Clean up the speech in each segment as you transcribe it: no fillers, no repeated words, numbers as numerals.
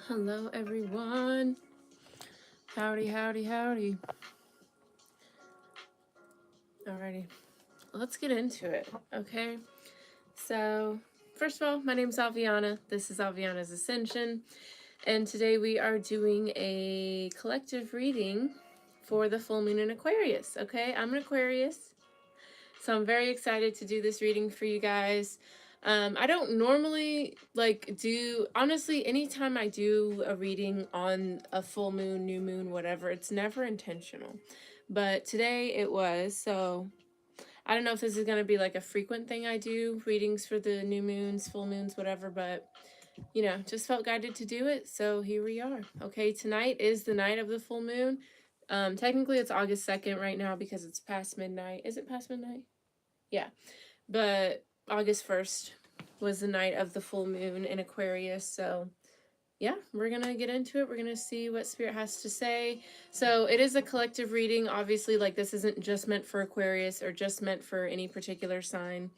Hello, everyone. Howdy, howdy, howdy. Alrighty, let's get into it, okay? So, first of all, my name is Aviana. This is Aviana's Ascension, and today we are doing a collective reading for the full moon in Aquarius, okay? I'm an Aquarius, so I'm very excited to do this reading for you guys. I don't normally honestly, anytime I do a reading on a full moon, new moon, whatever, it's never intentional. But today it was, so I don't know if this is going to be like a frequent thing I do, readings for the new moons, full moons, whatever, but just felt guided to do it, so here we are. Okay, tonight is the night of the full moon. Technically it's August 2nd right now because it's past midnight. Is it past midnight? Yeah. But August 1st was the night of the full moon in Aquarius. So, yeah, we're going to get into it. We're going to see what Spirit has to say. So, it is a collective reading. Obviously, like, this isn't just meant for Aquarius or just meant for any particular sign.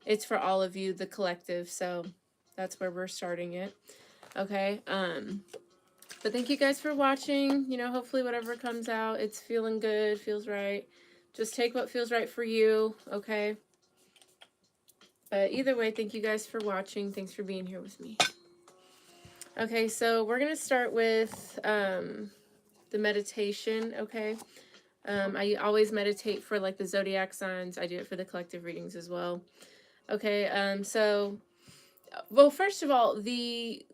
It's for all of you, the collective. So, that's where we're starting it. Okay. But thank you guys for watching. Hopefully whatever comes out, it's feeling good, feels right. Just take what feels right for you, okay? But either way, thank you guys for watching. Thanks for being here with me. Okay, so we're going to start with the meditation, okay? I always meditate for like the zodiac signs. I do it for the collective readings as well. Okay, well, first of all, the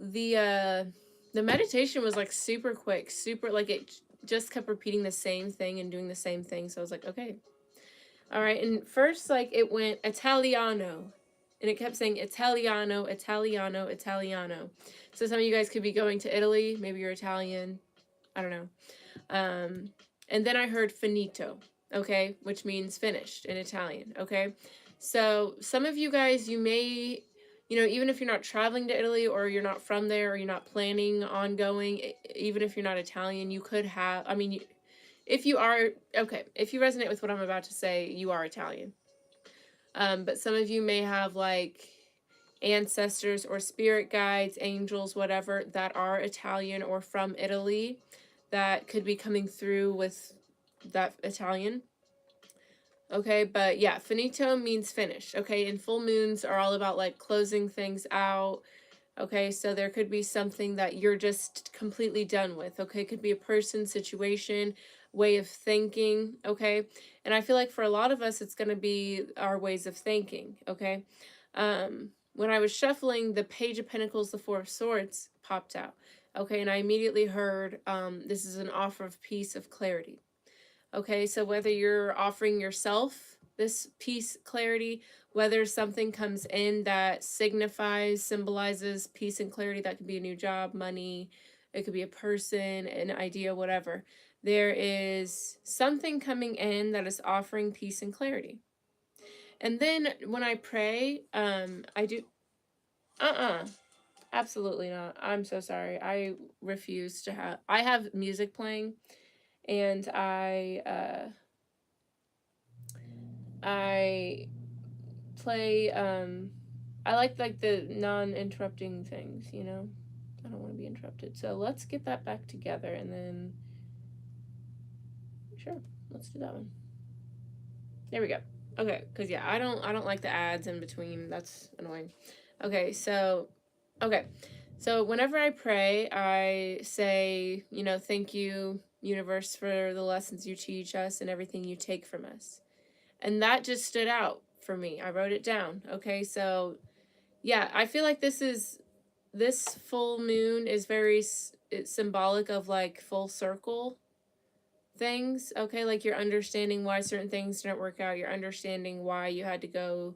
meditation was like super quick, super, like it just kept repeating the same thing and doing the same thing. So I was like, okay. All right, and first, like, it went Italiano. And it kept saying Italiano, Italiano, Italiano. So some of you guys could be going to Italy. Maybe you're Italian. I don't know. And then I heard finito, okay, which means finished in Italian, okay? So some of you guys, you may, even if you're not traveling to Italy or you're not from there or you're not planning on going, even if you're not Italian, you could have, if you are, okay, if you resonate with what I'm about to say, you are Italian. But some of you may have like ancestors or spirit guides, angels, whatever, that are Italian or from Italy that could be coming through with that Italian. Okay, but yeah, finito means finished. Okay, and full moons are all about like closing things out. Okay, so there could be something that you're just completely done with. Okay, it could be a person, situation, way of thinking. Okay, and I feel like for a lot of us, it's going to be our ways of thinking. Okay, when I was shuffling, the Page of Pentacles, the Four of Swords popped out. Okay, and I immediately heard this is an offer of peace, of clarity. Okay, so whether you're offering yourself this peace, clarity, whether something comes in that signifies, symbolizes peace and clarity, that could be a new job, money, it could be a person, an idea, whatever. There is something coming in that is offering peace and clarity. And then when I pray, I do, absolutely not. I'm so sorry. I refuse to have, I have music playing and I play I like the non-interrupting things, I don't want to be interrupted. So let's get that back together and then sure, let's do that one. There we go. Okay, because yeah, I don't like the ads in between. That's annoying. Okay, so whenever I pray, I say, thank you, universe, for the lessons you teach us and everything you take from us. And that just stood out for me. I wrote it down. Okay, so yeah, I feel like this full moon is very symbolic of like full circle things. Okay, like you're understanding why certain things didn't work out. You're understanding why you had to go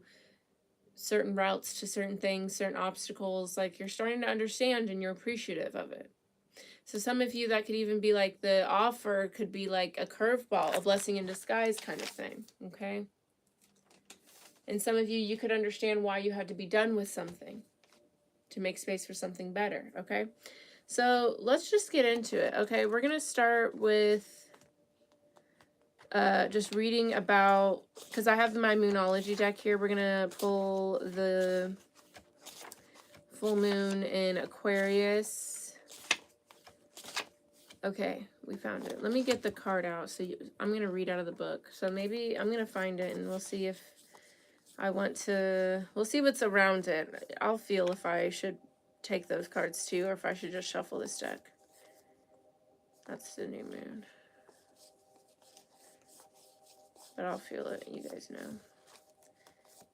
certain routes to certain things, certain obstacles. Like you're starting to understand and you're appreciative of it. So some of you, that could even be like the offer could be like a curveball, a blessing in disguise kind of thing. Okay. And some of you, you could understand why you had to be done with something to make space for something better, okay? So let's just get into it, okay? We're going to start with just reading about, because I have my Moonology deck here. We're going to pull the full moon in Aquarius. Okay, we found it. Let me get the card out. So I'm going to read out of the book. So maybe I'm going to find it and we'll see if I want to, we'll see what's around it. I'll feel if I should take those cards too, or if I should just shuffle this deck. That's the new moon. But I'll feel it, you guys know.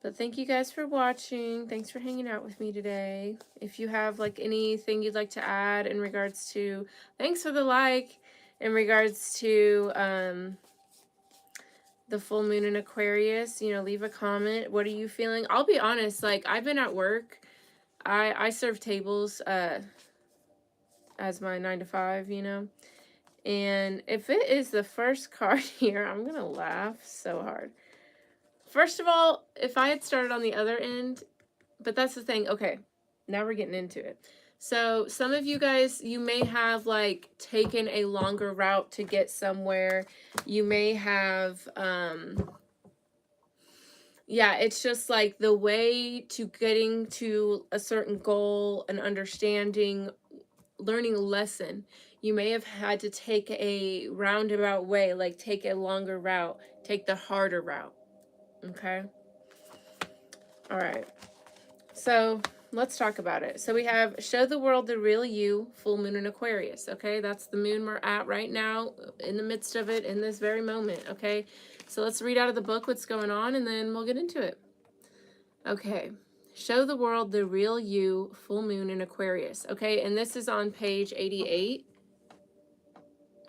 But thank you guys for watching. Thanks for hanging out with me today. If you have like anything you'd like to add in regards to, thanks for the like, in regards to the full moon in Aquarius, you know, leave a comment. What are you feeling? I'll be honest, like I've been at work. I serve tables as my 9 to 5, you know. And if it is the first card here, I'm going to laugh so hard. First of all, if I had started on the other end, but that's the thing. Okay, now we're getting into it. So some of you guys, you may have like taken a longer route to get somewhere. You may have, yeah, it's just like the way to getting to a certain goal, an understanding, learning a lesson. You may have had to take a roundabout way, like take a longer route, take the harder route. Okay. All right. So let's talk about it. So we have show the world the real you, full moon in Aquarius. Okay. That's the moon we're at right now, in the midst of it, in this very moment. Okay. So let's read out of the book what's going on and then we'll get into it. Okay. Show the world the real you, full moon in Aquarius. Okay. And this is on page 88.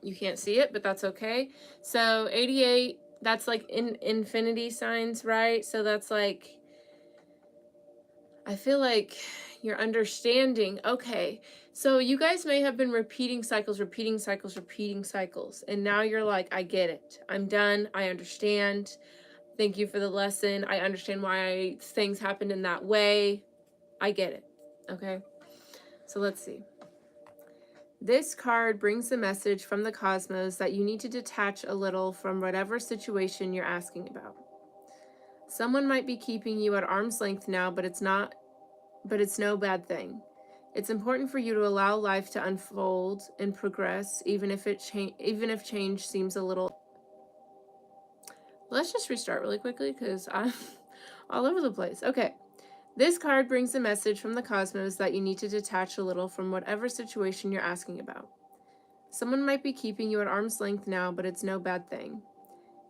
You can't see it, but that's okay. So 88, that's like in infinity signs, right? So that's like, I feel like you're understanding. Okay, so you guys may have been repeating cycles. And now you're like, I get it. I'm done. I understand. Thank you for the lesson. I understand why things happened in that way. I get it. Okay, so let's see. This card brings a message from the cosmos that you need to detach a little from whatever situation you're asking about. Someone might be keeping you at arm's length now, but it's no bad thing. It's important for you to allow life to unfold and progress, even if change seems a little. Let's just restart really quickly because I'm all over the place. Okay. This card brings a message from the cosmos that you need to detach a little from whatever situation you're asking about. Someone might be keeping you at arm's length now, but it's no bad thing.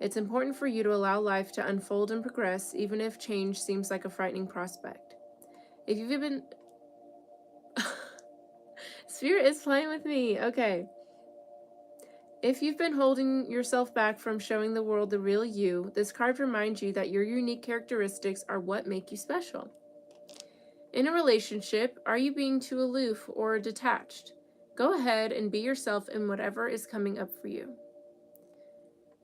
It's important for you to allow life to unfold and progress, even if change seems like a frightening prospect. If you've been... Spirit is playing with me. Okay. If you've been holding yourself back from showing the world the real you, this card reminds you that your unique characteristics are what make you special. In a relationship, are you being too aloof or detached? Go ahead and be yourself in whatever is coming up for you.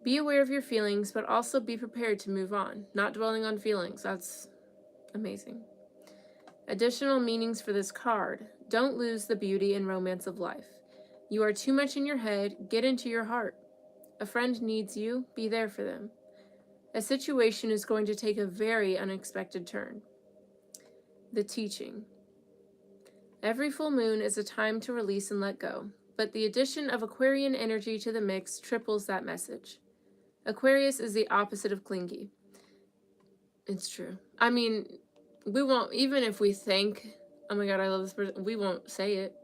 Be aware of your feelings, but also be prepared to move on. Not dwelling on feelings. That's amazing. Additional meanings for this card. Don't lose the beauty and romance of life. You are too much in your head. Get into your heart. A friend needs you. Be there for them. A situation is going to take a very unexpected turn. The teaching. Every full moon is a time to release and let go, but the addition of Aquarian energy to the mix triples that message. Aquarius is the opposite of clingy. It's true. I mean, we won't, even if we think, oh my God, I love this person, we won't say it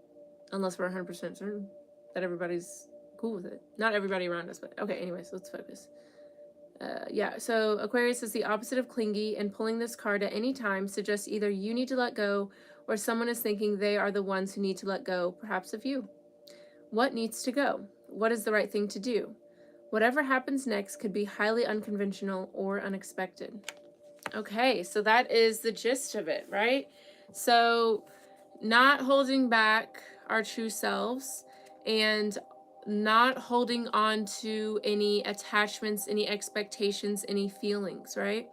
unless we're 100% certain that everybody's cool with it. Not everybody around us, but okay, anyways, let's focus. Yeah, so Aquarius is the opposite of clingy, and pulling this card at any time suggests either you need to let go or someone is thinking they are the ones who need to let go, perhaps of you. What needs to go? What is the right thing to do? Whatever happens next could be highly unconventional or unexpected. Okay, so that is the gist of it, right? So not holding back our true selves and not holding on to any attachments, any expectations, any feelings, right?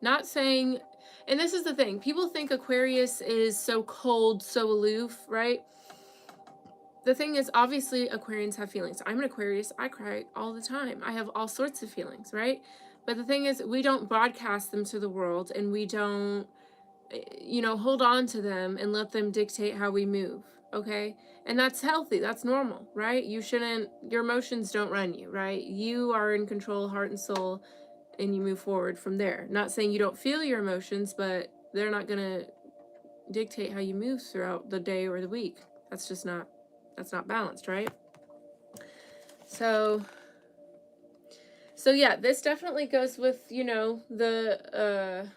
Not saying, and this is the thing, people think Aquarius is so cold, so aloof, right? The thing is, obviously, Aquarians have feelings. I'm an Aquarius. I cry all the time. I have all sorts of feelings, right? But the thing is, we don't broadcast them to the world, and we don't, hold on to them and let them dictate how we move, okay? And that's healthy, that's normal, right? You shouldn't, your emotions don't run you, right? You are in control, heart and soul, and you move forward from there. Not saying you don't feel your emotions, but they're not gonna dictate how you move throughout the day or the week. That's just not, that's not balanced, right? So yeah, this definitely goes with, you know, the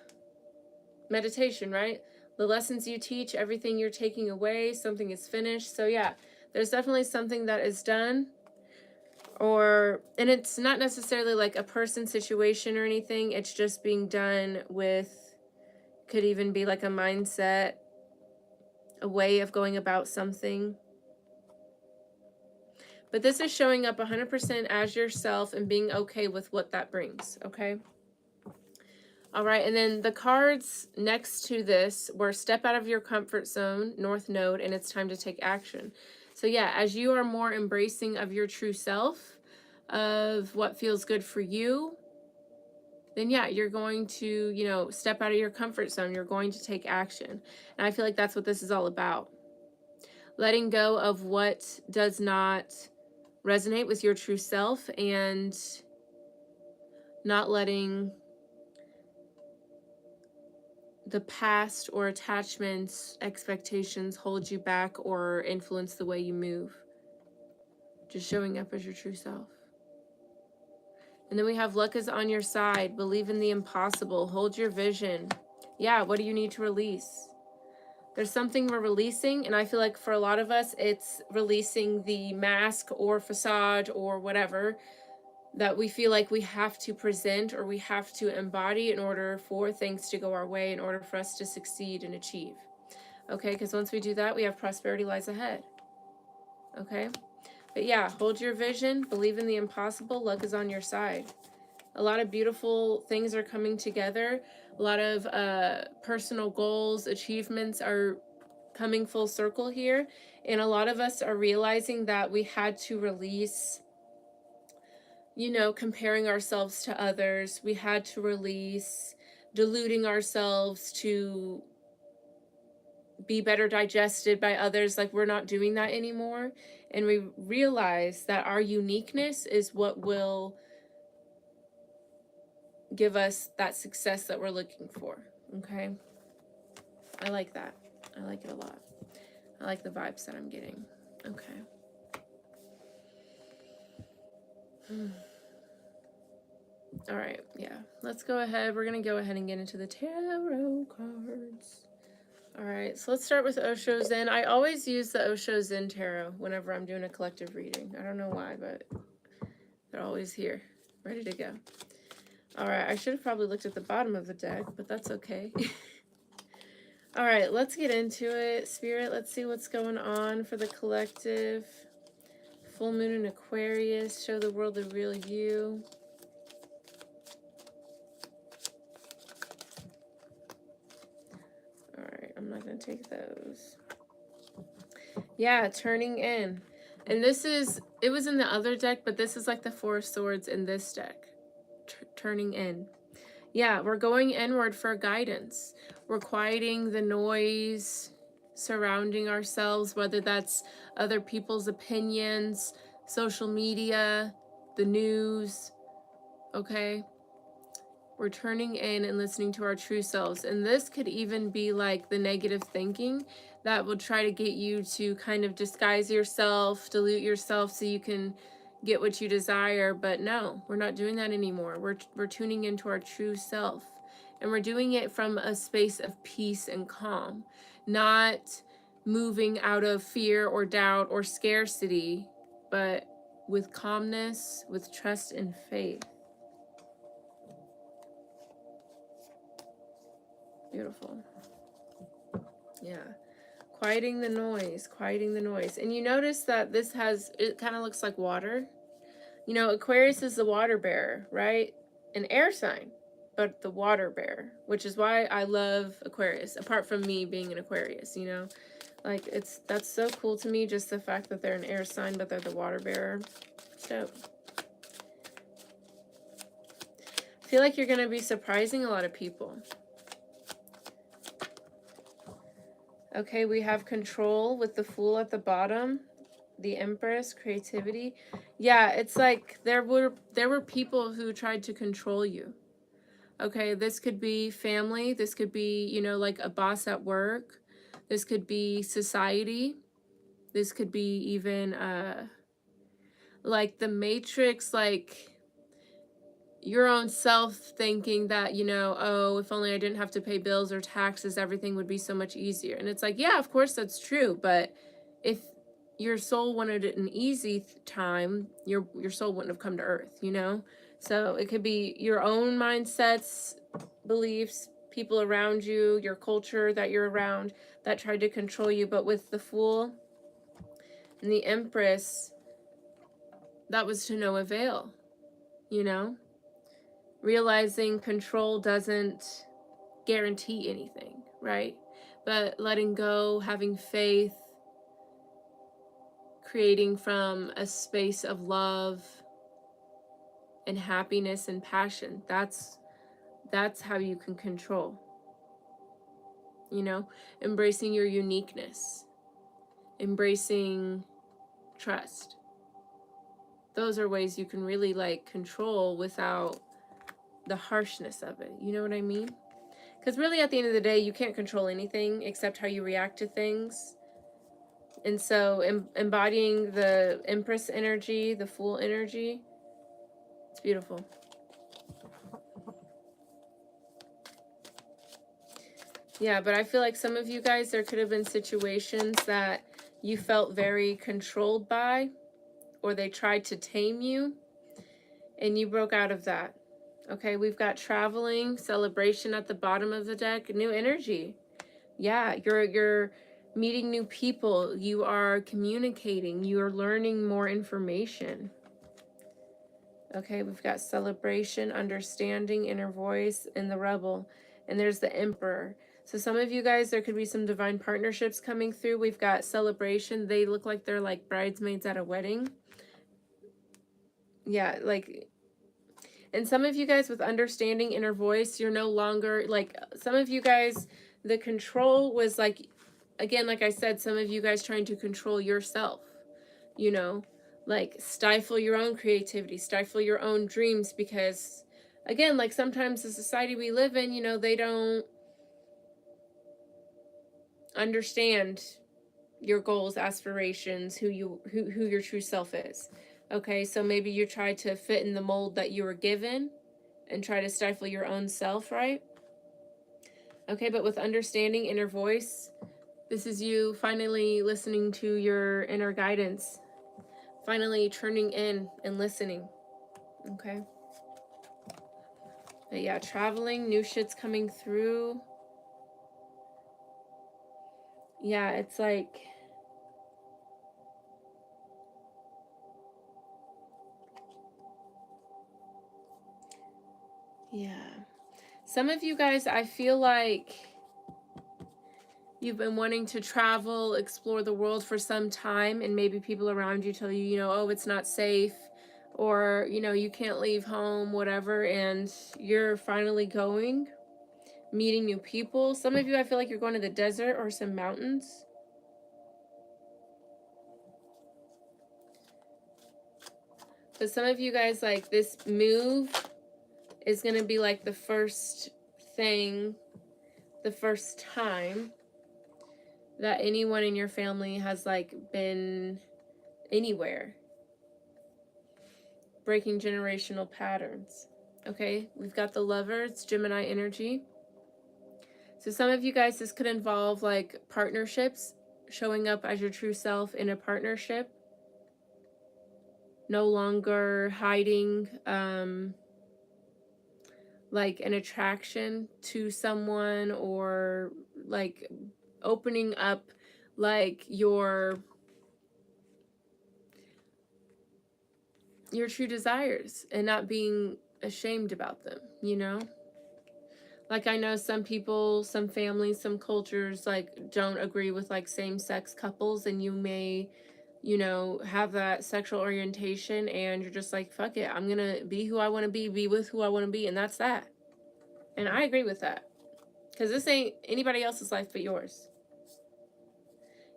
meditation, right? The lessons you teach, everything you're taking away, something is finished. So yeah, there's definitely something that is done, and it's not necessarily like a person, situation, or anything. It's just being done with, could even be like a mindset, a way of going about something. But this is showing up 100% as yourself and being okay with what that brings, okay? All right, and then the cards next to this were step out of your comfort zone, North Node, and it's time to take action. So yeah, as you are more embracing of your true self, of what feels good for you, then yeah, you're going to, you know, step out of your comfort zone. You're going to take action. And I feel like that's what this is all about. Letting go of what does not resonate with your true self, and not letting the past or attachments, expectations hold you back or influence the way you move. Just showing up as your true self. And then we have luck is on your side. Believe in the impossible. Hold your vision. Yeah, what do you need to release? There's something we're releasing, and I feel like for a lot of us, it's releasing the mask or facade or whatever that we feel like we have to present or we have to embody in order for things to go our way, in order for us to succeed and achieve. Okay, because once we do that, we have prosperity lies ahead. Okay, but yeah, hold your vision, believe in the impossible, luck is on your side. A lot of beautiful things are coming together. A lot of personal goals, achievements are coming full circle here. And a lot of us are realizing that we had to release, you know, comparing ourselves to others. We had to release deluding ourselves to be better digested by others. Like, we're not doing that anymore. And we realize that our uniqueness is what will give us that success that we're looking for. Okay, I like that. I like it a lot. I like the vibes that I'm getting. Okay. All right, yeah, let's go ahead. We're gonna go ahead and get into the tarot cards. All right, so let's start with Osho Zen. I always use the Osho Zen tarot whenever I'm doing a collective reading. I don't know why, but they're always here, ready to go. All right, I should have probably looked at the bottom of the deck, but that's okay. All right, let's get into it. Spirit, let's see what's going on for the collective. Full moon in Aquarius, show the world the real you. All right, I'm not going to take those. Yeah, turning in. And this is, it was in the other deck, but this is like the Four of Swords in this deck. Turning in. Yeah, we're going inward for guidance. We're quieting the noise surrounding ourselves, whether that's other people's opinions, social media, the news, okay? We're turning in and listening to our true selves. And this could even be like the negative thinking that will try to get you to kind of disguise yourself, dilute yourself so you can get what you desire. But no, we're not doing that anymore. We're tuning into our true self. And we're doing it from a space of peace and calm, not moving out of fear or doubt or scarcity, but with calmness, with trust and faith. Beautiful. Yeah. Quieting the noise, quieting the noise. And you notice that this has, it kind of looks like water. You know, Aquarius is the water bearer, right? An air sign, but the water bearer, which is why I love Aquarius, apart from me being an Aquarius, you know? Like, that's so cool to me, just the fact that they're an air sign, but they're the water bearer. So, I feel like you're going to be surprising a lot of people. Okay, we have control with the Fool at the bottom. The Empress, creativity. Yeah, it's like there were people who tried to control you. Okay, this could be family, this could be, you know, like a boss at work. This could be society. This could be even like the Matrix, like your own self thinking that, you know, oh, if only I didn't have to pay bills or taxes, everything would be so much easier. And it's like, yeah, of course that's true, but if your soul wanted it an easy time, your soul wouldn't have come to earth, you know? So it could be your own mindsets, beliefs, people around you, your culture that you're around that tried to control you. But with the Fool and the Empress, that was to no avail, you know? Realizing control doesn't guarantee anything, right? But letting go, having faith, creating from a space of love and happiness and passion, that's how you can control, you know? Embracing your uniqueness, embracing trust. Those are ways you can really like control without the harshness of it. You know what I mean? Because really at the end of the day, you can't control anything except how you react to things. And so embodying the Empress energy, the Fool energy, it's beautiful. Yeah, but I feel like some of you guys, there could have been situations that you felt very controlled by, or they tried to tame you, and you broke out of that. Okay, we've got traveling, celebration at the bottom of the deck, new energy. Yeah, you're meeting new people, you are communicating, you are learning more information. Okay, we've got celebration, understanding, inner voice, and the rebel. And there's the Emperor. So some of you guys, there could be some divine partnerships coming through. We've got celebration. They look like they're like bridesmaids at a wedding. Yeah, like, and some of you guys with understanding, inner voice, you're no longer, like, some of you guys, the control was like, again, like I said, some of you guys trying to control yourself, you know, like stifle your own creativity, stifle your own dreams, because again, like sometimes the society we live in, you know, they don't understand your goals, aspirations, who your true self is. Okay, so maybe you try to fit in the mold that you were given and try to stifle your own self, right? Okay, but with understanding, inner voice, this is you finally listening to your inner guidance, finally turning in and listening. Okay. But yeah, traveling, new shit's coming through. Yeah, it's like, yeah. Some of you guys, I feel like you've been wanting to travel, explore the world for some time, and maybe people around you tell you, you know, oh, it's not safe, or, you know, you can't leave home, whatever, and you're finally going, meeting new people. Some of you, I feel like you're going to the desert or some mountains. But some of you guys, like, this move is going to be like the first thing, the first time that anyone in your family has like been anywhere. Breaking generational patterns. Okay, we've got the Lover, it's Gemini energy. So some of you guys, this could involve like partnerships, showing up as your true self in a partnership. No longer hiding like an attraction to someone, or like opening up like your true desires and not being ashamed about them, you know? Like I know some people, some families, some cultures like don't agree with like same-sex couples, and you may, you know, have that sexual orientation and you're just like, fuck it, I'm gonna be who I want to be with who I want to be, and that's that. And I agree with that, because this ain't anybody else's life but yours.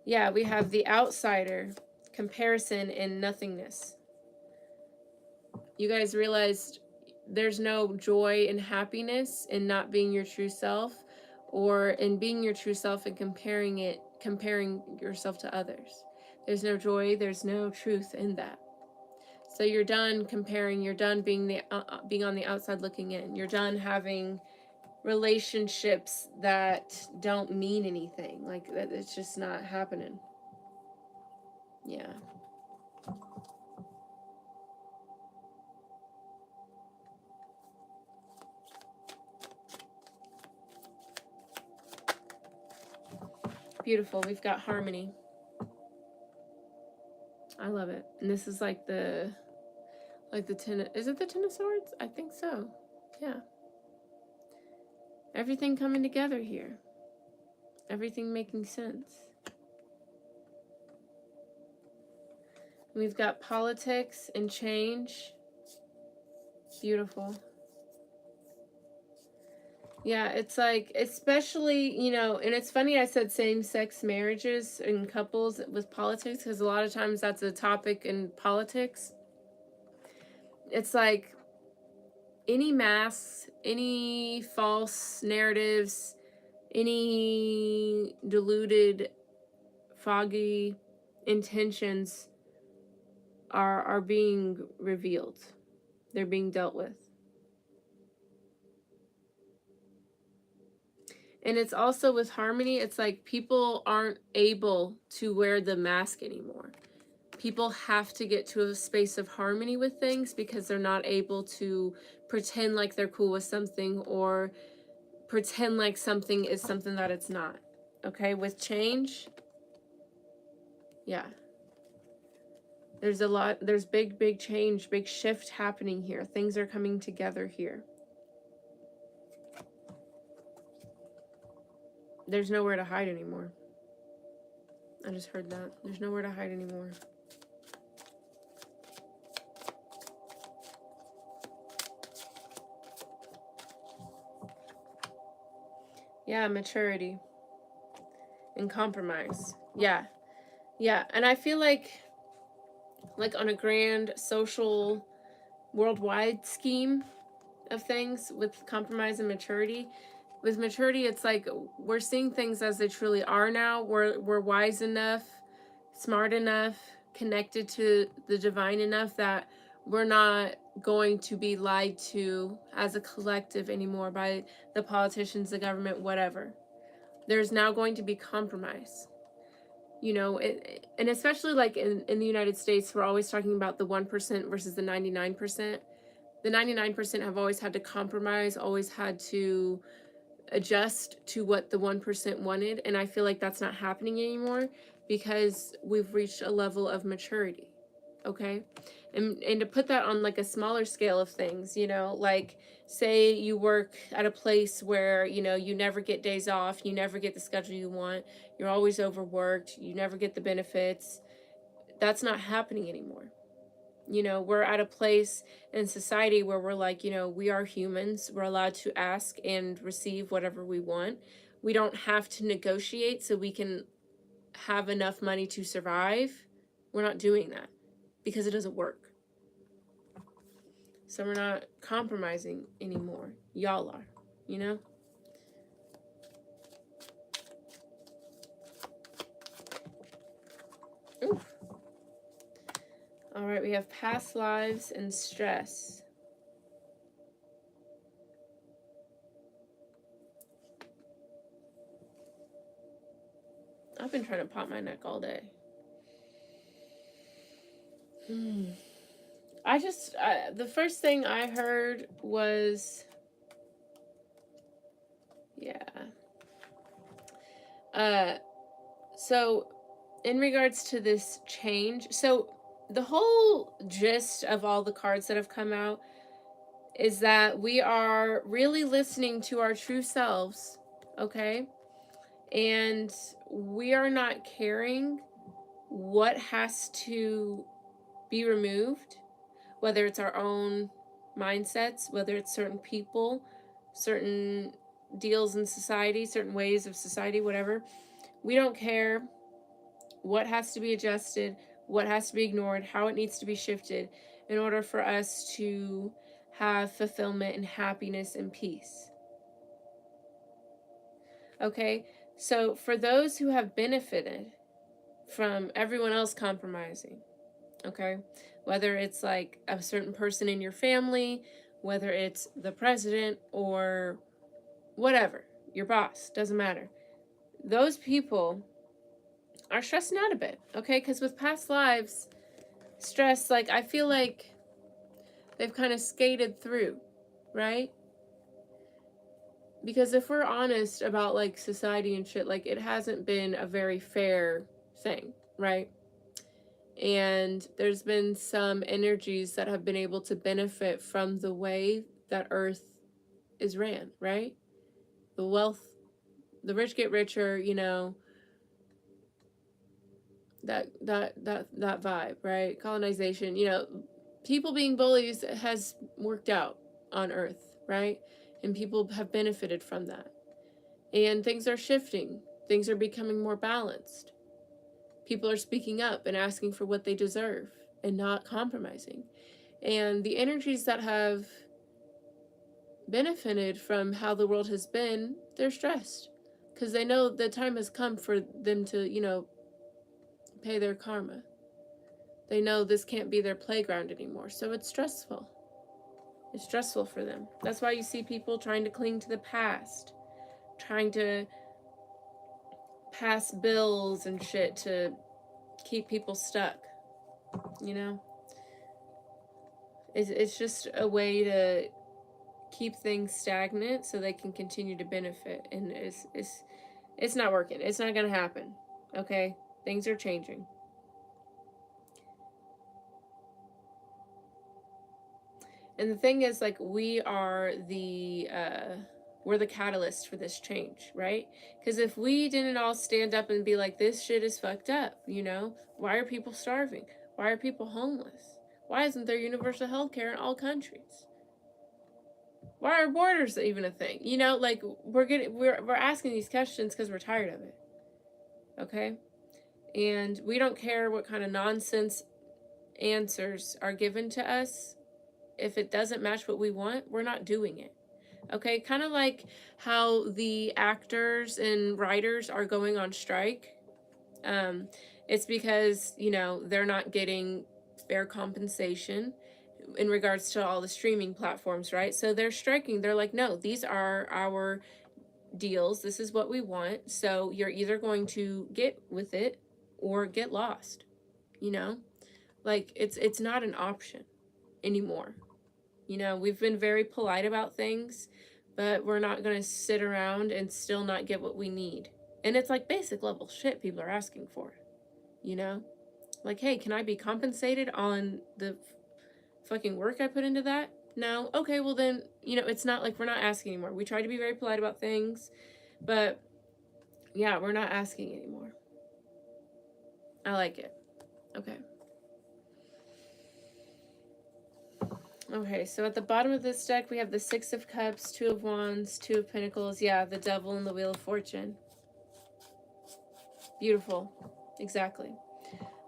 Yeah, we have the outsider, comparison, and nothingness. You guys realized there's no joy and happiness in not being your true self, or in being your true self and comparing yourself to others. There's no joy, there's no truth in that. So you're done comparing, you're done being on the outside looking in. You're done having relationships that don't mean anything. Like that, it's just not happening. Yeah. Beautiful. We've got harmony. I love it. And this is like the ten. Is it the Ten of Swords? I think so. Yeah. Everything coming together here. Everything making sense. We've got politics and change. Beautiful. Yeah, it's like, especially, and it's funny I said same-sex marriages and couples with politics, because a lot of times that's a topic in politics. It's like any masks, any false narratives, any deluded, foggy intentions are being revealed. They're being dealt with. And it's also with harmony, it's like people aren't able to wear the mask anymore. People have to get to a space of harmony with things because they're not able to pretend like they're cool with something, or pretend like something is something that it's not. Okay, with change, yeah. There's big change, big shift happening here. Things are coming together here. There's nowhere to hide anymore. I just heard that. There's nowhere to hide anymore. Yeah, maturity and compromise. Yeah. Yeah, and I feel like on a grand social worldwide scheme of things, with compromise and maturity, with maturity, it's like we're seeing things as they truly are now. We're wise enough, smart enough, connected to the divine enough that we're not going to be lied to as a collective anymore by the politicians, the government, whatever. There's now going to be compromise. And especially like in the United States, we're always talking about the 1% versus the 99%. The 99% have always had to compromise, always had to adjust to what the 1% wanted. And I feel like that's not happening anymore because we've reached a level of maturity. Okay. And to put that on like a smaller scale of things, like say you work at a place where, you never get days off, you never get the schedule you want, you're always overworked, you never get the benefits. That's not happening anymore. We're at a place in society where we're like, we are humans. We're allowed to ask and receive whatever we want. We don't have to negotiate so we can have enough money to survive. We're not doing that because it doesn't work. So we're not compromising anymore. Y'all are, Oof. All right, we have past lives and stress. I've been trying to pop my neck all day. The first thing I heard was, so in regards to this change, so the whole gist of all the cards that have come out is that we are really listening to our true selves, okay? And we are not caring what has to be removed, whether it's our own mindsets, whether it's certain people, certain deals in society, certain ways of society, whatever. We don't care what has to be adjusted, what has to be ignored, how it needs to be shifted in order for us to have fulfillment and happiness and peace. Okay, so for those who have benefited from everyone else compromising, okay, whether it's like a certain person in your family, whether it's the president or whatever, your boss, doesn't matter. Those people are stressing out a bit, okay? Because with past lives, stress, like, I feel like they've kind of skated through, right? Because if we're honest about, like, society and shit, like, it hasn't been a very fair thing, right? And there's been some energies that have been able to benefit from the way that Earth is ran, right? The wealth, the rich get richer, you know, that vibe, right? Colonization, you know, people being bullies has worked out on Earth, right? And people have benefited from that. And things are shifting. Things are becoming more balanced. People are speaking up and asking for what they deserve and not compromising. And the energies that have benefited from how the world has been, they're stressed because they know the time has come for them to, you know, pay their karma. They know this can't be their playground anymore, so it's stressful. It's stressful for them. That's why you see people trying to cling to the past, trying to pass bills and shit to keep people stuck, you know? It's just a way to keep things stagnant so they can continue to benefit, and it's not working. It's not gonna happen, okay? Things are changing. And the thing is, like, we're the catalyst for this change, right? Because if we didn't all stand up and be like, this shit is fucked up, you know? Why are people starving? Why are people homeless? Why isn't there universal health care in all countries? Why are borders even a thing? You know, like, we're asking these questions because we're tired of it. Okay? And we don't care what kind of nonsense answers are given to us. If it doesn't match what we want, we're not doing it. Okay? Kind of like how the actors and writers are going on strike. It's because, you know, they're not getting fair compensation in regards to all the streaming platforms, right? So they're striking. They're like, no, these are our deals. This is what we want. So you're either going to get with it or get lost. You know? Like, it's not an option anymore. You know, we've been very polite about things, but we're not going to sit around and still not get what we need. And it's like basic level shit people are asking for. You know? Like, hey, can I be compensated on the fucking work I put into that? No? Okay, well then, you know, it's not like we're not asking anymore. We try to be very polite about things, but yeah, we're not asking anymore. I like it. Okay. Okay, so at the bottom of this deck, we have the Six of Cups, Two of Wands, Two of Pentacles. Yeah, the Devil and the Wheel of Fortune. Beautiful. Exactly.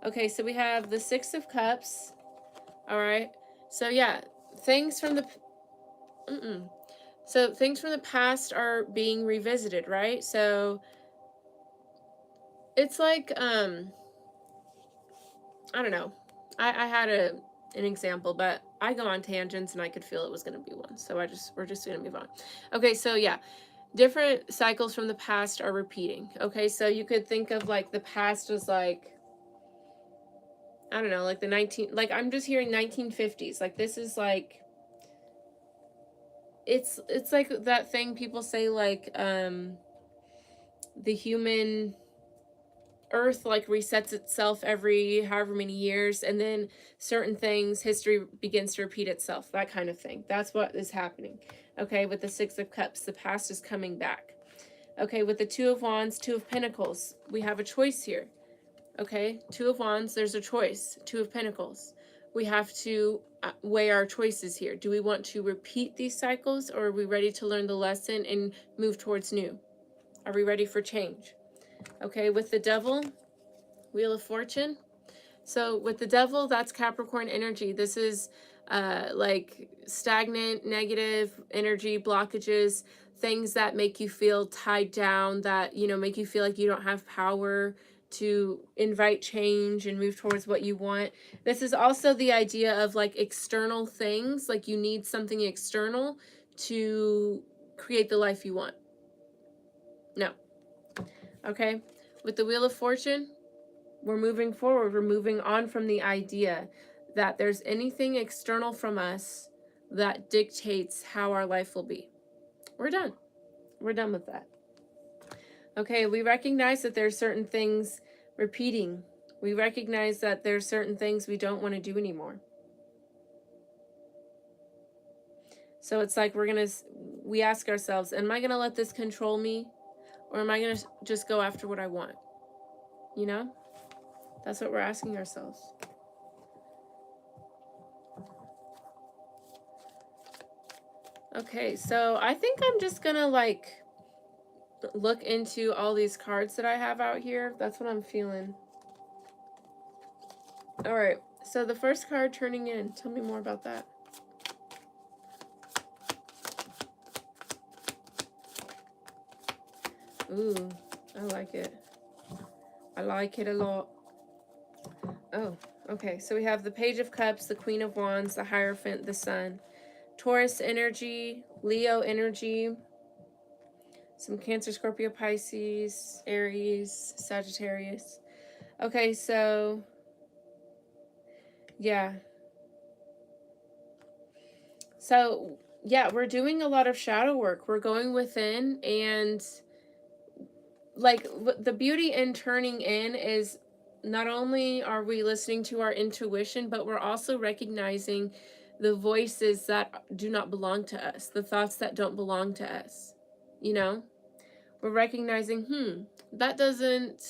Okay, so we have the Six of Cups. All right. So yeah, things from the So things from the past are being revisited, right? So it's like I don't know. I had an example, but I go on tangents and I could feel it was going to be one. So we're just going to move on. Okay, so yeah. Different cycles from the past are repeating. Okay, so you could think of like the past was like, I don't know, like I'm just hearing 1950s. Like this is like it's like that thing people say, like the human Earth like resets itself every however many years, and then certain things, history begins to repeat itself, that kind of thing. That's what is happening. Okay, with the Six of Cups, the past is coming back. Okay, with the Two of Wands, Two of Pentacles, we have a choice here. Okay, Two of Wands, there's a choice. Two of Pentacles, we have to weigh our choices here. Do we want to repeat these cycles, or are we ready to learn the lesson and move towards new? Are we ready for change? Okay, with the Devil, Wheel of Fortune. So with the devil, that's Capricorn energy. This is like stagnant, negative energy, blockages, things that make you feel tied down, that, you know, make you feel like you don't have power to invite change and move towards what you want. This is also the idea of like external things, like you need something external to create the life you want. No. Okay. With the Wheel of Fortune, we're moving forward. We're moving on from the idea that there's anything external from us that dictates how our life will be. We're done. We're done with that. Okay, we recognize that there's certain things repeating. We recognize that there's certain things we don't want to do anymore. So it's like we ask ourselves, am I going to let this control me? Or am I going to just go after what I want? You know? That's what we're asking ourselves. Okay, so I think I'm just gonna like look into all these cards that I have out here. That's what I'm feeling. All right, so the first card turning in. Tell me more about that. Ooh, I like it. I like it a lot. Oh, okay, so we have the Page of Cups, the Queen of Wands, the Hierophant, the Sun. Taurus energy, Leo energy, some Cancer, Scorpio, Pisces, Aries, Sagittarius. Okay, so yeah. So yeah, we're doing a lot of shadow work. We're going within, and like the beauty in turning in is not only are we listening to our intuition, but we're also recognizing the voices that do not belong to us, the thoughts that don't belong to us. You know, we're recognizing, that doesn't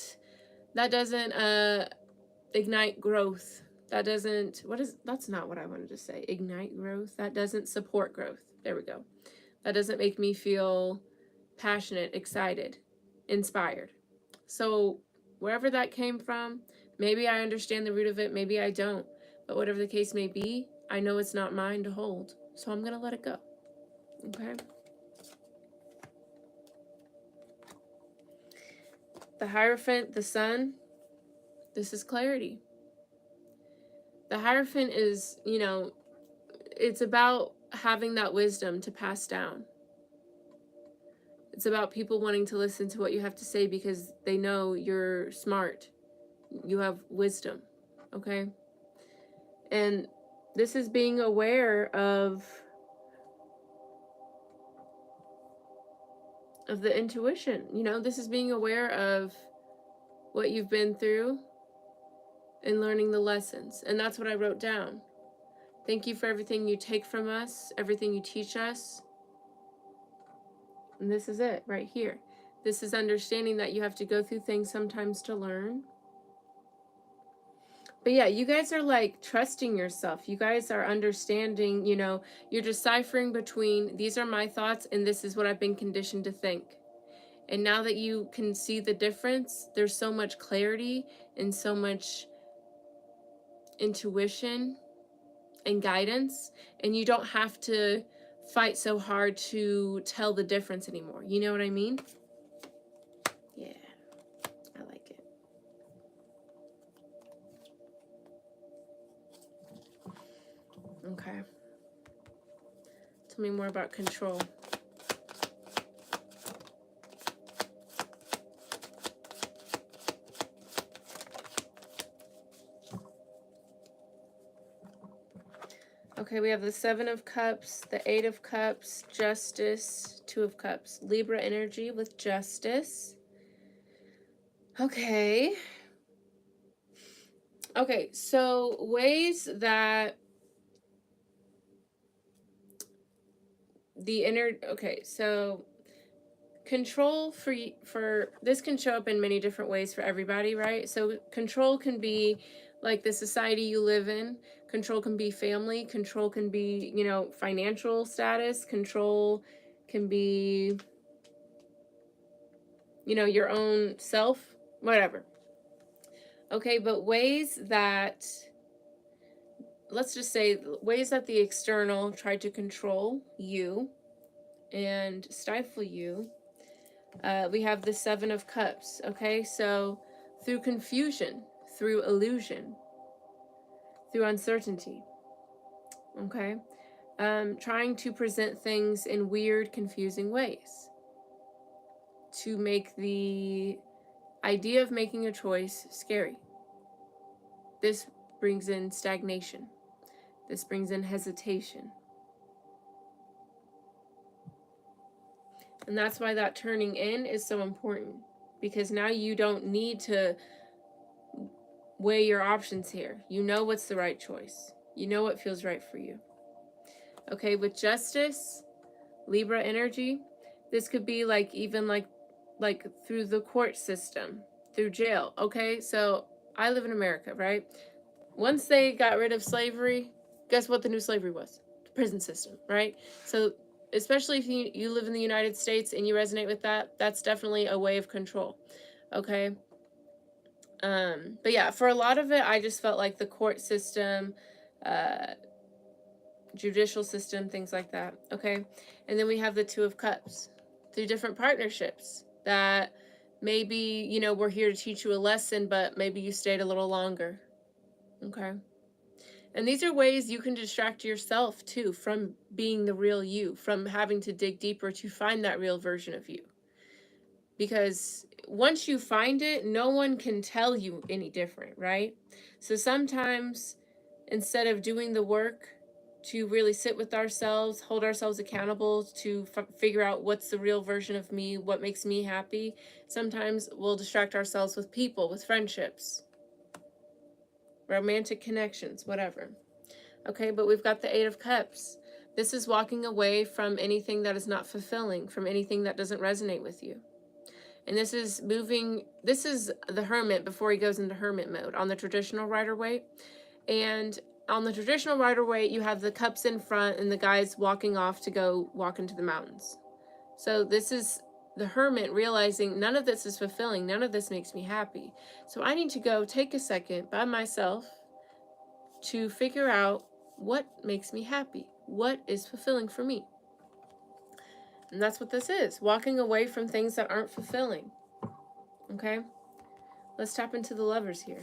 ignite growth. That's not what I wanted to say. Ignite growth. That doesn't support growth. There we go. That doesn't make me feel passionate, excited, inspired. So wherever that came from, maybe I understand the root of it, maybe I don't. But whatever the case may be, I know it's not mine to hold. So I'm going to let it go. Okay? The Hierophant, the Sun, this is clarity. The Hierophant is, it's about having that wisdom to pass down. It's about people wanting to listen to what you have to say because they know you're smart. You have wisdom, okay? And this is being aware of the intuition. This is being aware of what you've been through and learning the lessons. And that's what I wrote down. Thank you for everything you take from us, everything you teach us. And this is it right here. This is understanding that you have to go through things sometimes to learn. But yeah, you guys are like trusting yourself. You guys are understanding, you're deciphering between these are my thoughts and this is what I've been conditioned to think. And now that you can see the difference, there's so much clarity and so much intuition and guidance, and you don't have to fight so hard to tell the difference anymore. You know what I mean? Yeah, I like it. Okay. Tell me more about control. Okay, we have the Seven of Cups, the Eight of Cups, Justice, Two of Cups. Libra energy with Justice. Okay. Okay, so ways that so control for this can show up in many different ways for everybody, right? So control can be like the society you live in. Control can be family. Control can be, financial status. Control can be, your own self, whatever. Okay, but ways that, let's just say, ways that the external tried to control you and stifle you. We have the Seven of Cups. Okay, so through confusion, through illusion, through uncertainty. Okay, trying to present things in weird, confusing ways to make the idea of making a choice scary. This brings in stagnation. This brings in hesitation. And that's why that turning in is so important, because now you don't need to weigh your options here. You know what's the right choice. You know what feels right for you. Okay, with Justice, Libra energy, this could be like even like through the court system, through jail. Okay, so I live in America, right? Once they got rid of slavery, guess what the new slavery was? The prison system, right? So especially if you live in the United States and you resonate with that, that's definitely a way of control. Okay. But yeah, for a lot of it, I just felt like the court system, judicial system, things like that. Okay. And then we have the Two of Cups through different partnerships that maybe, you know, we're here to teach you a lesson, but maybe you stayed a little longer. Okay. And these are ways you can distract yourself too from being the real you, from having to dig deeper to find that real version of you. Because once you find it, no one can tell you any different, right? So sometimes instead of doing the work to really sit with ourselves, hold ourselves accountable to figure out what's the real version of me, what makes me happy, sometimes we'll distract ourselves with people, with friendships, romantic connections, whatever. Okay, but we've got the Eight of Cups. This is walking away from anything that is not fulfilling, from anything that doesn't resonate with you. And this is the Hermit before he goes into hermit mode on the traditional Rider-Waite. And on the traditional Rider-Waite, you have the cups in front and the guys walking off to go walk into the mountains. So this is the Hermit realizing none of this is fulfilling, none of this makes me happy. So I need to go take a second by myself to figure out what makes me happy, what is fulfilling for me. And that's what this is, walking away from things that aren't fulfilling. Okay? Let's tap into the Lovers here.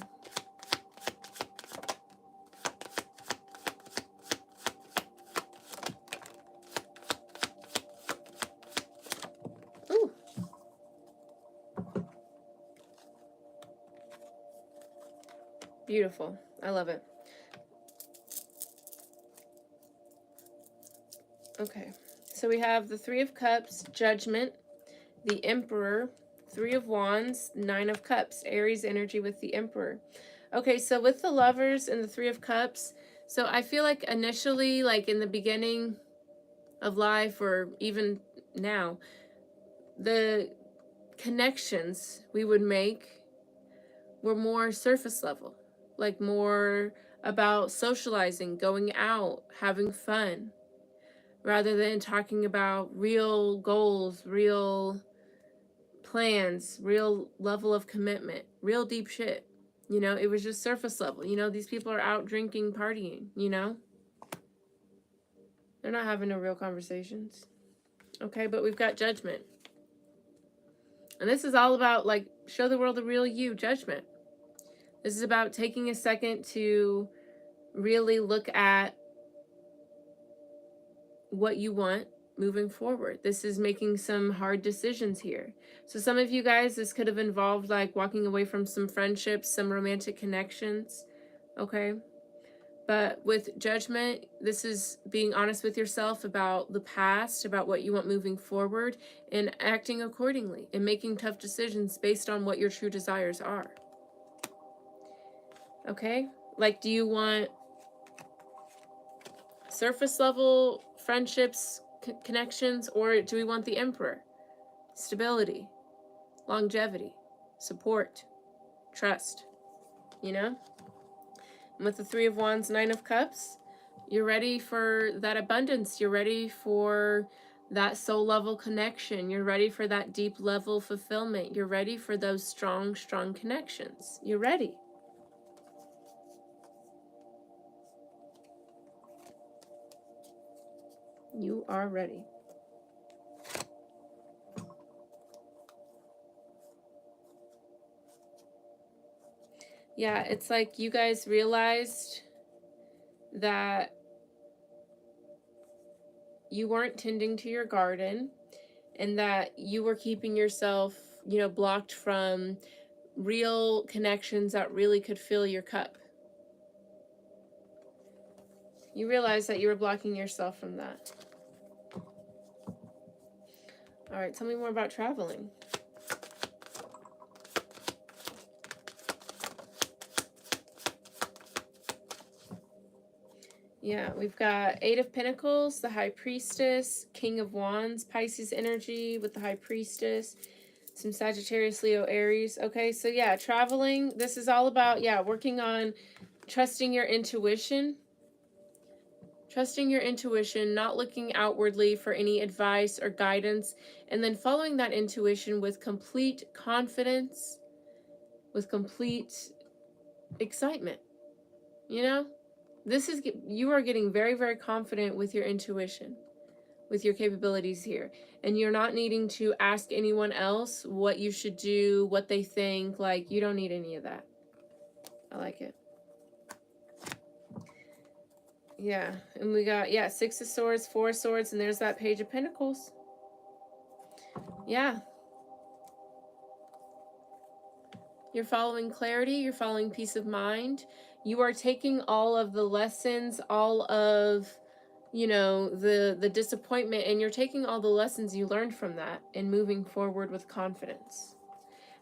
Ooh. Beautiful. I love it. Okay. So we have the Three of Cups, Judgment, the Emperor, Three of Wands, Nine of Cups, Aries energy with the Emperor. Okay, so with the Lovers and the Three of Cups, so I feel like initially, like in the beginning of life or even now, the connections we would make were more surface level, like more about socializing, going out, having fun, rather than talking about real goals, real plans, real level of commitment, real deep shit. You know, it was just surface level. You know, these people are out drinking, partying, you know? They're not having no real conversations. Okay, but we've got Judgment. And this is all about, like, show the world the real you, Judgment. This is about taking a second to really look at what you want moving forward. This is making some hard decisions here. So some of you guys, this could have involved like walking away from some friendships, some romantic connections, okay? But with Judgment, this is being honest with yourself about the past, about what you want moving forward, and acting accordingly and making tough decisions based on what your true desires are. Okay? Like, do you want surface level friendships, connections, or do we want the Emperor? Stability, longevity, support, trust, you know? And with the Three of Wands, Nine of Cups, you're ready for that abundance. You're ready for that soul level connection. You're ready for that deep level fulfillment. You're ready for those strong, strong connections. You're ready. You are ready. Yeah, it's like you guys realized that you weren't tending to your garden and that you were keeping yourself, blocked from real connections that really could fill your cup. You realized that you were blocking yourself from that. All right, tell me more about traveling. Yeah, we've got Eight of Pentacles, the High Priestess, King of Wands, Pisces energy with the High Priestess, some Sagittarius, Leo, Aries. Okay, so yeah, traveling. This is all about, working on trusting your intuition. Trusting your intuition, not looking outwardly for any advice or guidance, and then following that intuition with complete confidence, with complete excitement. You are getting very, very confident with your intuition, with your capabilities here. And you're not needing to ask anyone else what you should do, what they think. Like, you don't need any of that. I like it. Yeah, and we got, Six of Swords, Four of Swords, and there's that Page of Pentacles. Yeah. You're following clarity, you're following peace of mind. You are taking all of the lessons, all of, the disappointment, and you're taking all the lessons you learned from that and moving forward with confidence.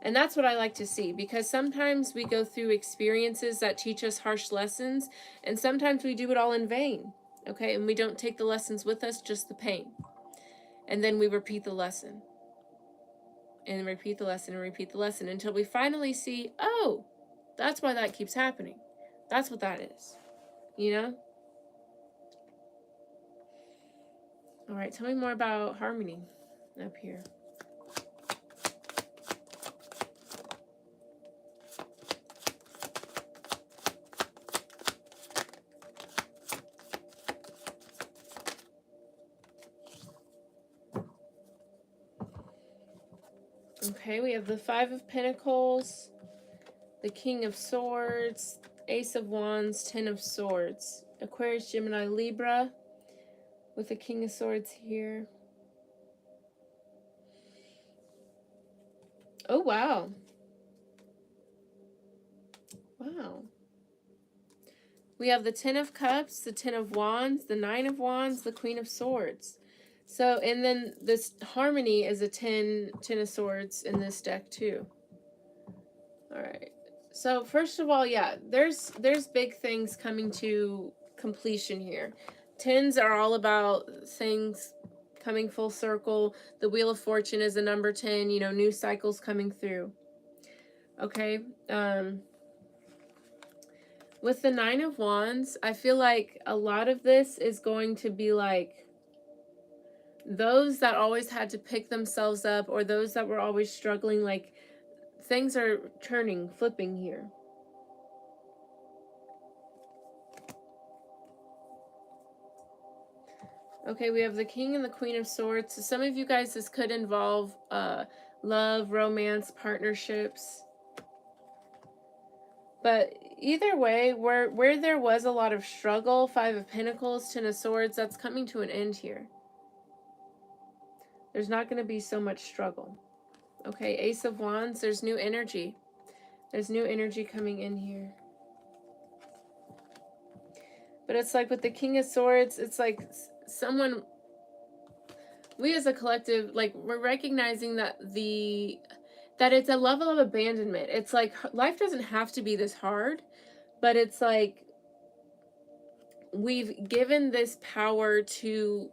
And that's what I like to see, because sometimes we go through experiences that teach us harsh lessons, and sometimes we do it all in vain, okay? And we don't take the lessons with us, just the pain. And then we repeat the lesson. And repeat the lesson and repeat the lesson until we finally see, oh, that's why that keeps happening. That's what that is, All right, tell me more about harmony up here. Okay, we have the Five of Pentacles, the King of Swords, Ace of Wands, Ten of Swords, Aquarius, Gemini, Libra, with the King of Swords here. Oh, wow. Wow. We have the Ten of Cups, the Ten of Wands, the Nine of Wands, the Queen of Swords. So, and then this harmony is a Ten of Swords in this deck too. All right. So first of all, there's big things coming to completion here. Tens are all about things coming full circle. The Wheel of Fortune is a number 10, new cycles coming through. Okay. With the Nine of Wands, I feel like a lot of this is going to be like those that always had to pick themselves up, or those that were always struggling, like things are turning, flipping here. Okay, we have the King and the Queen of Swords. So some of you guys, this could involve love, romance, partnerships. But either way, where there was a lot of struggle, Five of Pentacles, Ten of Swords, that's coming to an end here. There's not going to be so much struggle. Okay, Ace of Wands, there's new energy. There's new energy coming in here. But it's like with the King of Swords, it's like someone, we as a collective, like we're recognizing that it's a level of abandonment. It's like life doesn't have to be this hard, but it's like we've given this power to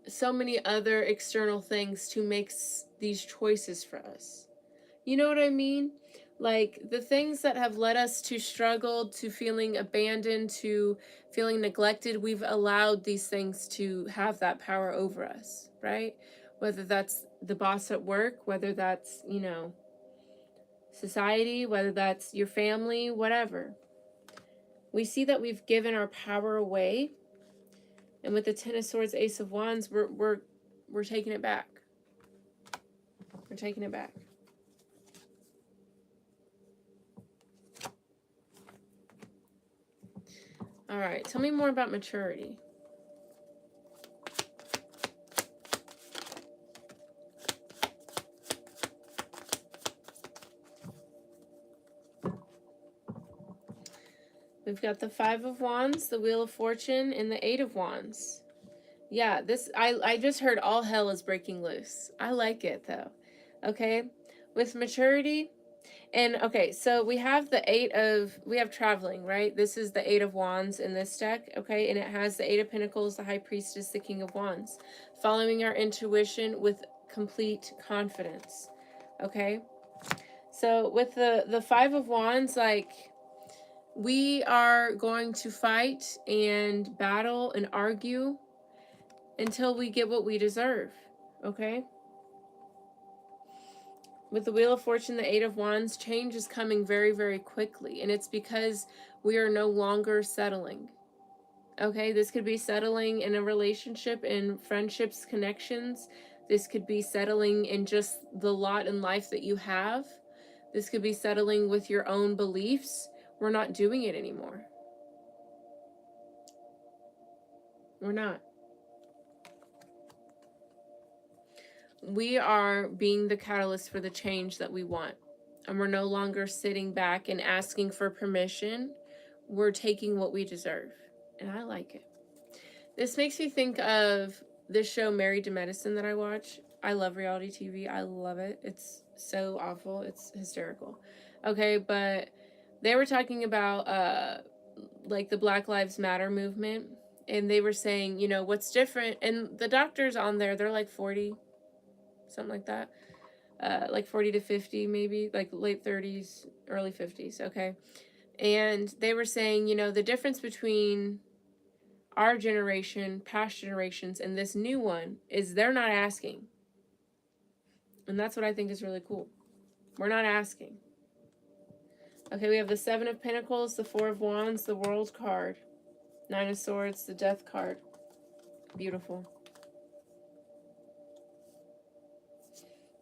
so many other external things to make these choices for us. You know what I mean? Like the things that have led us to struggle, to feeling abandoned, to feeling neglected, we've allowed these things to have that power over us, right? Whether that's the boss at work, whether that's, society, whether that's your family, whatever. We see that we've given our power away And with the Ten of Swords, Ace of Wands, we're taking it back. We're taking it back. All right, tell me more about maturity. We've got the Five of Wands, the Wheel of Fortune, and the Eight of Wands. Yeah, I just heard all hell is breaking loose. I like it though. Okay, with maturity, and okay, so we have we have traveling, right? This is the Eight of Wands in this deck, okay, and it has the Eight of Pentacles, the High Priestess, the King of Wands. Following our intuition with complete confidence, okay? So with the Five of Wands, like, we are going to fight and battle and argue until we get what we deserve, okay? With the Wheel of Fortune, the Eight of Wands, change is coming very, very quickly, and it's because we are no longer settling, okay? This could be settling in a relationship, in friendships, connections. This could be settling in just the lot in life that you have. This could be settling with your own beliefs. We're not doing it anymore. We're not. We are being the catalyst for the change that we want. And we're no longer sitting back and asking for permission. We're taking what we deserve. And I like it. This makes me think of this show, Married to Medicine, that I watch. I love reality TV. I love it. It's so awful. It's hysterical. Okay, but they were talking about like the Black Lives Matter movement. And they were saying, you know, what's different. And the doctors on there, they're like 40, something like that. Like 40 to 50, maybe, like late 30s, early 50s, okay? And they were saying, you know, the difference between our generation, past generations, and this new one is they're not asking. And that's what I think is really cool. We're not asking. Okay, we have the Seven of Pentacles, the Four of Wands, the World card, Nine of Swords, the Death card. Beautiful.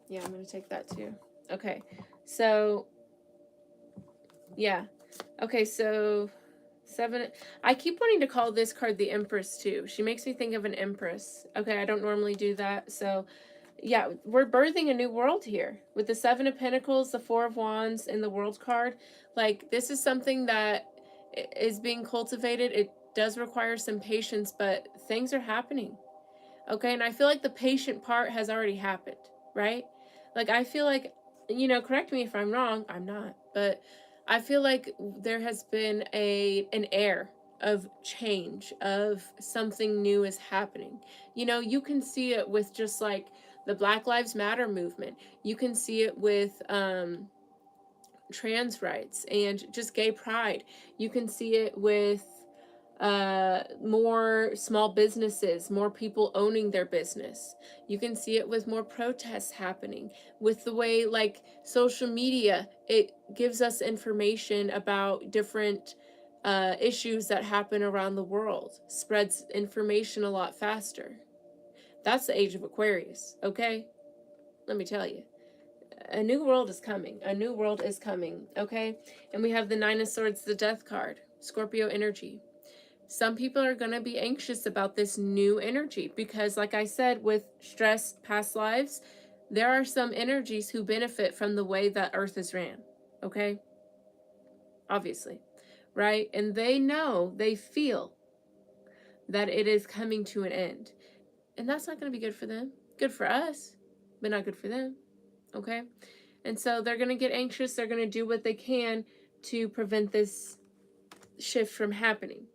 Yeah, I'm going to take that too. Okay, so, yeah. Okay, so, seven. I keep wanting to call this card the Empress too. She makes me think of an Empress. Okay, I don't normally do that. So, yeah, we're birthing a new world here. With the Seven of Pentacles, the Four of Wands, and the World card. Like, this is something that is being cultivated. It does require some patience, but things are happening. Okay, and I feel like the patient part has already happened, right? Like, I feel like, you know, correct me if I'm wrong, I'm not, but I feel like there has been an air of change, of something new is happening. You know, you can see it with just like the Black Lives Matter movement. You can see it with trans rights and just gay pride. You can see it with more small businesses, more people owning their business. You can see it with more protests happening, with the way like social media, it gives us information about different issues that happen around the world, spreads information a lot faster. That's the age of Aquarius, okay? Let me tell you. A new world is coming. A new world is coming, okay? And we have the Nine of Swords, the Death card, Scorpio energy. Some people are going to be anxious about this new energy because, like I said, with stress, past lives, there are some energies who benefit from the way that Earth is ran, okay? Obviously, right? And they know, they feel that it is coming to an end. And that's not going to be good for them. Good for us, but not good for them, okay? And so they're going to get anxious. They're going to do what they can to prevent this shift from happening.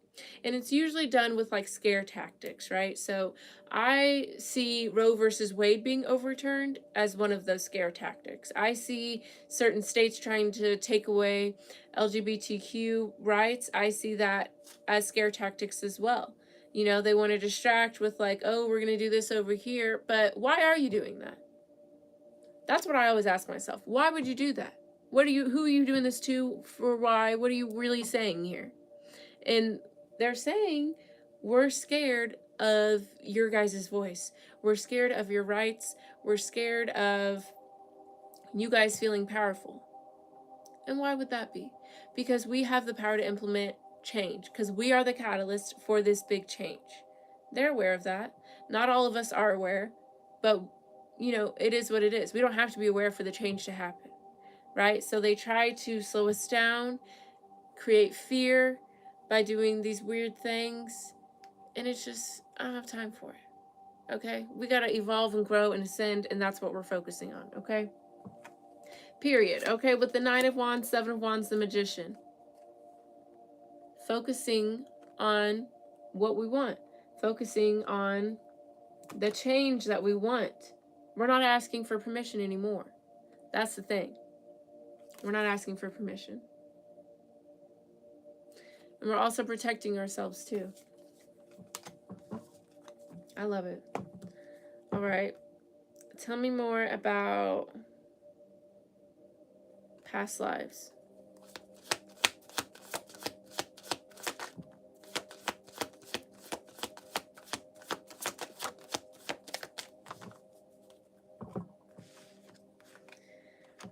And it's usually done with like scare tactics, right? So I see Roe versus Wade being overturned as one of those scare tactics. I see certain states trying to take away LGBTQ rights. I see that as scare tactics as well. You know, they want to distract with like, oh, we're going to do this over here. But why are you doing that? That's what I always ask myself. Why would you do that? Who are you doing this to? For why? What are you really saying here? And they're saying we're scared of your guys' voice. We're scared of your rights. We're scared of you guys feeling powerful. And why would that be? Because we have the power to implement change, because we are the catalyst for this big change. They're aware of that. Not all of us are aware, but it is what it is. We don't have to be aware for the change to happen, right? So they try to slow us down, create fear by doing these weird things, and it's just, I don't have time for it. Okay? We got to evolve and grow and ascend, and that's what we're focusing on, okay? Period. Okay, with the Nine of Wands, Seven of Wands, the Magician. Focusing on what we want. Focusing on the change that we want. We're not asking for permission anymore. That's the thing. We're not asking for permission. And we're also protecting ourselves too. I love it. All right. Tell me more about past lives.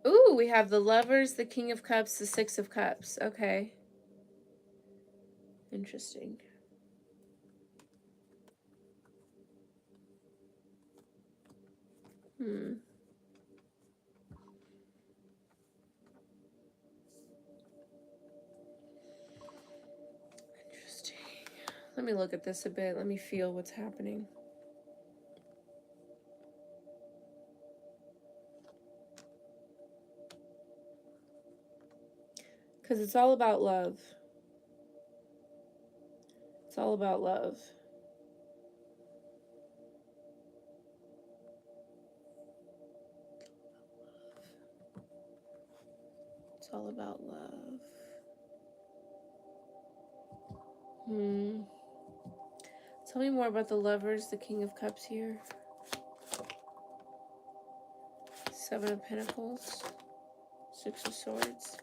Ooh, we have the Lovers, the King of Cups, the Six of Cups. Okay. Interesting. Interesting. Let me look at this a bit. Let me feel what's happening. Because it's all about love. It's all about love. It's all about love. Tell me more about the Lovers, the King of Cups here. Seven of Pentacles. Six of Swords.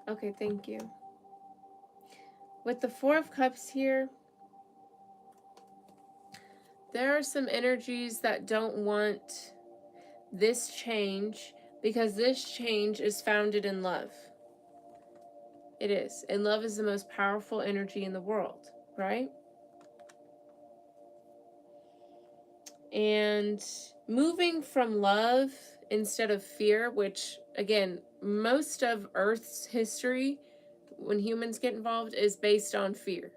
Okay, thank you. With the Four of Cups here, there are some energies that don't want this change because this change is founded in love. It is. And love is the most powerful energy in the world, right? And moving from love instead of fear, which, again, most of Earth's history, when humans get involved, is based on fear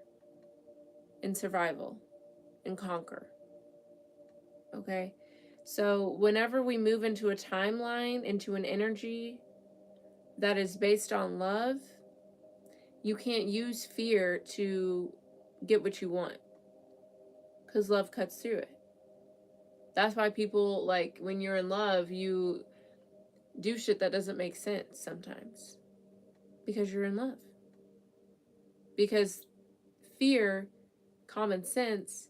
and survival and conquer. Okay? So whenever we move into a timeline, into an energy that is based on love, you can't use fear to get what you want, because love cuts through it. That's why people, like, when you're in love, you do shit that doesn't make sense sometimes, because you're in love. Because fear, common sense,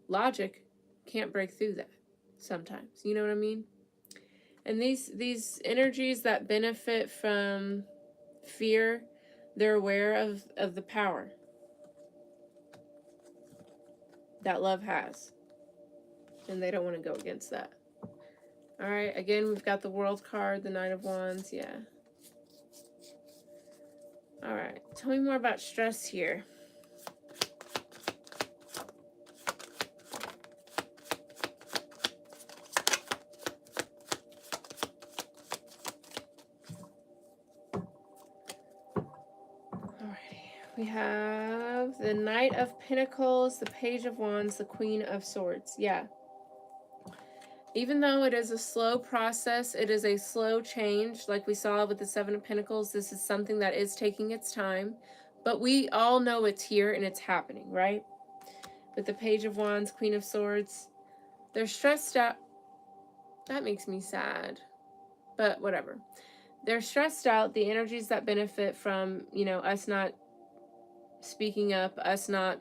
logic can't break through that sometimes. You know what I mean? And these energies that benefit from fear, they're aware of the power that love has. And they don't want to go against that. All right, again, we've got the World card, the Nine of Wands, yeah. All right, tell me more about stress here. We have the Knight of Pentacles, the Page of Wands, the Queen of Swords. Yeah. Even though it is a slow process, it is a slow change. Like we saw with the Seven of Pentacles, this is something that is taking its time. But we all know it's here and it's happening, right? With the Page of Wands, Queen of Swords. They're stressed out. That makes me sad. But whatever. They're stressed out. The energies that benefit from, us not speaking up, us not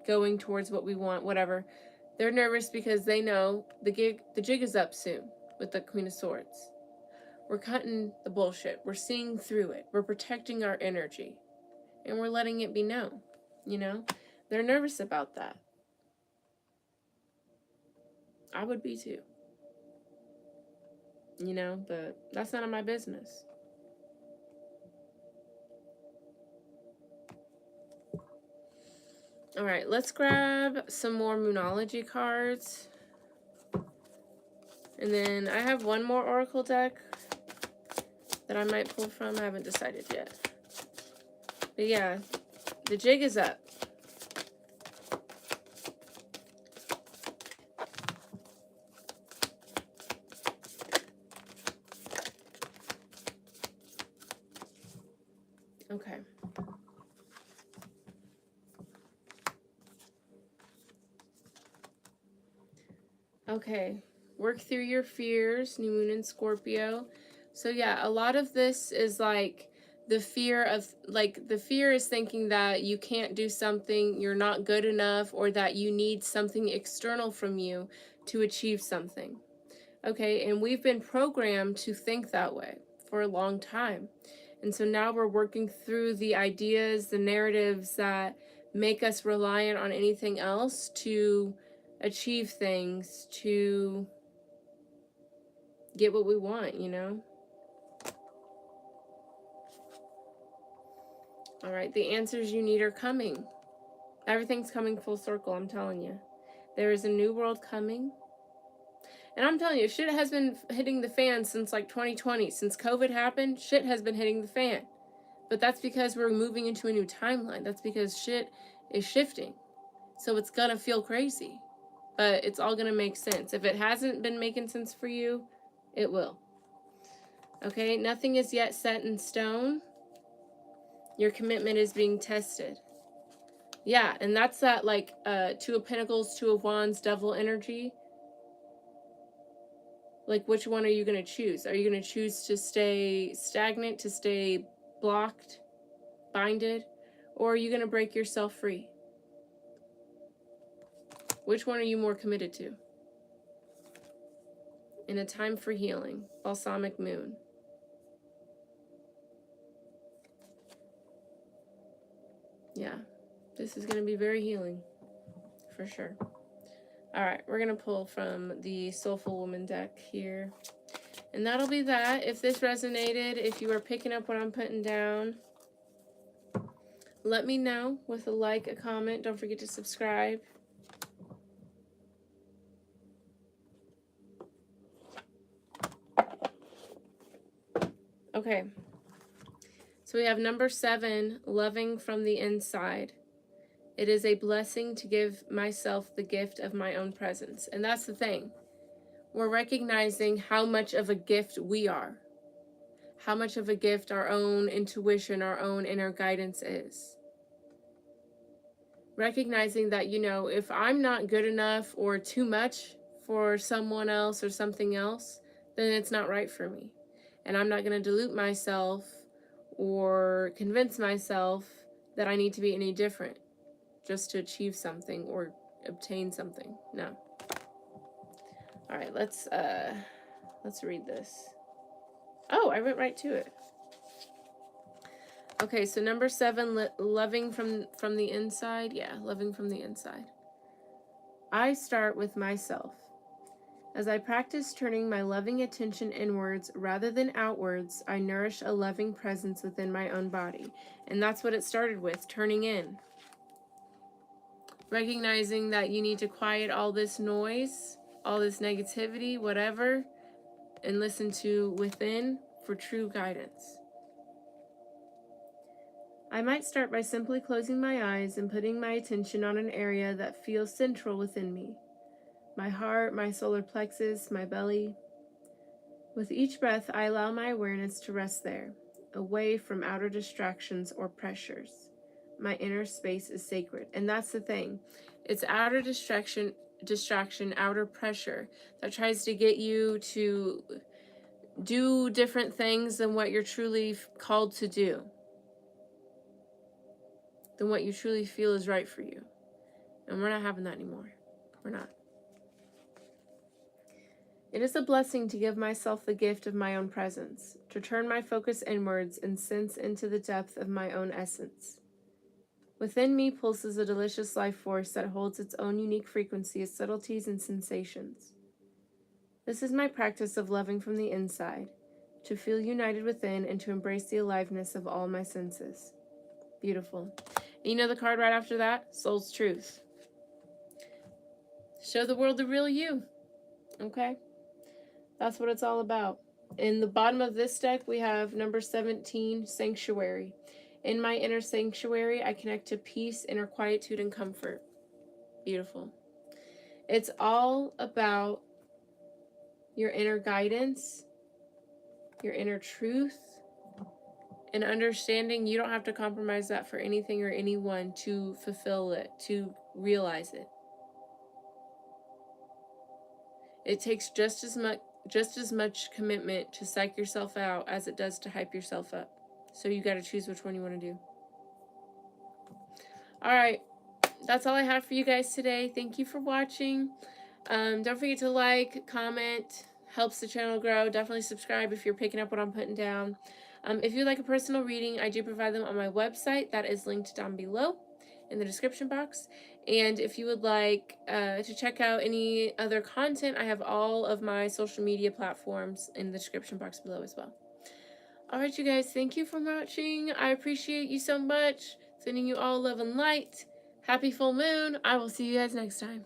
going towards what we want, whatever. They're nervous because they know the jig is up soon. with the Queen of Swords. We're cutting the bullshit. We're seeing through it. We're protecting our energy. And we're letting it be known. You know? They're nervous about that. I would be too. You know, but that's none of my business. All right, let's grab some more Moonology cards. And then I have one more Oracle deck that I might pull from. I haven't decided yet. But yeah, the jig is up. Okay. Okay. Work through your fears, New Moon in Scorpio. So yeah, a lot of this is like the fear of, like, the fear is thinking that you can't do something, you're not good enough, or that you need something external from you to achieve something. Okay, and we've been programmed to think that way for a long time. And so now we're working through the ideas, the narratives that make us reliant on anything else to achieve things, to get what we want, you know? All right, the answers you need are coming. Everything's coming full circle, I'm telling you. There is a new world coming. And I'm telling you, shit has been hitting the fan since like 2020. Since COVID happened, shit has been hitting the fan. But that's because we're moving into a new timeline. That's because shit is shifting. So it's gonna feel crazy. But it's all gonna make sense. If it hasn't been making sense for you, it will. Okay, nothing is yet set in stone. Your commitment is being tested. Yeah, and that's that, like, Two of Pentacles, Two of Wands, Devil energy. Like, which one are you going to choose? Are you going to choose to stay stagnant, to stay blocked, binded? Or are you going to break yourself free? Which one are you more committed to? In a time for healing, Balsamic Moon. Yeah, this is going to be very healing, for sure. All right, we're going to pull from the Soulful Woman deck here. And that'll be that. If this resonated, if you are picking up what I'm putting down, let me know with a like, a comment. Don't forget to subscribe. Okay. So we have number 7, loving from the inside. It is a blessing to give myself the gift of my own presence. And that's the thing. We're recognizing how much of a gift we are. How much of a gift our own intuition, our own inner guidance is. Recognizing that, you know, if I'm not good enough or too much for someone else or something else, then it's not right for me. And I'm not going to dilute myself or convince myself that I need to be any different just to achieve something or obtain something. No. All right, let's read this. Oh, I went right to it. Okay, so number 7, loving from the inside. Yeah, loving from the inside. I start with myself. As I practice turning my loving attention inwards rather than outwards, I nourish a loving presence within my own body. And that's what it started with, turning in. Recognizing that you need to quiet all this noise, all this negativity, whatever, and listen to within for true guidance. I might start by simply closing my eyes and putting my attention on an area that feels central within me. My heart, my solar plexus, my belly. With each breath, I allow my awareness to rest there, away from outer distractions or pressures. My inner space is sacred. And that's the thing. It's outer distraction, outer pressure that tries to get you to do different things than what you're truly called to do, than what you truly feel is right for you. And we're not having that anymore. We're not. It is a blessing to give myself the gift of my own presence, to turn my focus inwards and sense into the depth of my own essence. Within me pulses a delicious life force that holds its own unique frequency of subtleties and sensations. This is my practice of loving from the inside, to feel united within and to embrace the aliveness of all my senses. Beautiful. And you know the card right after that? Soul's Truth. Show the world the real you. Okay? That's what it's all about. In the bottom of this deck, we have number 17, Sanctuary. In my inner sanctuary, I connect to peace, inner quietude, and comfort. Beautiful. It's all about your inner guidance, your inner truth, and understanding you don't have to compromise that for anything or anyone to fulfill it, to realize it. It takes just as much commitment to psych yourself out as it does to hype yourself up. So you got to choose which one you want to do. All right, that's all I have for you guys today. Thank you for watching. Don't forget to like, comment, helps the channel grow. Definitely subscribe if you're picking up what I'm putting down. If you'd like a personal reading, I do provide them on my website. That is linked down below in the description box. And if you would like to check out any other content, I have all of my social media platforms in the description box below as well. All right, you guys, thank you for watching. I appreciate you so much. Sending you all love and light. Happy full moon. I will see you guys next time.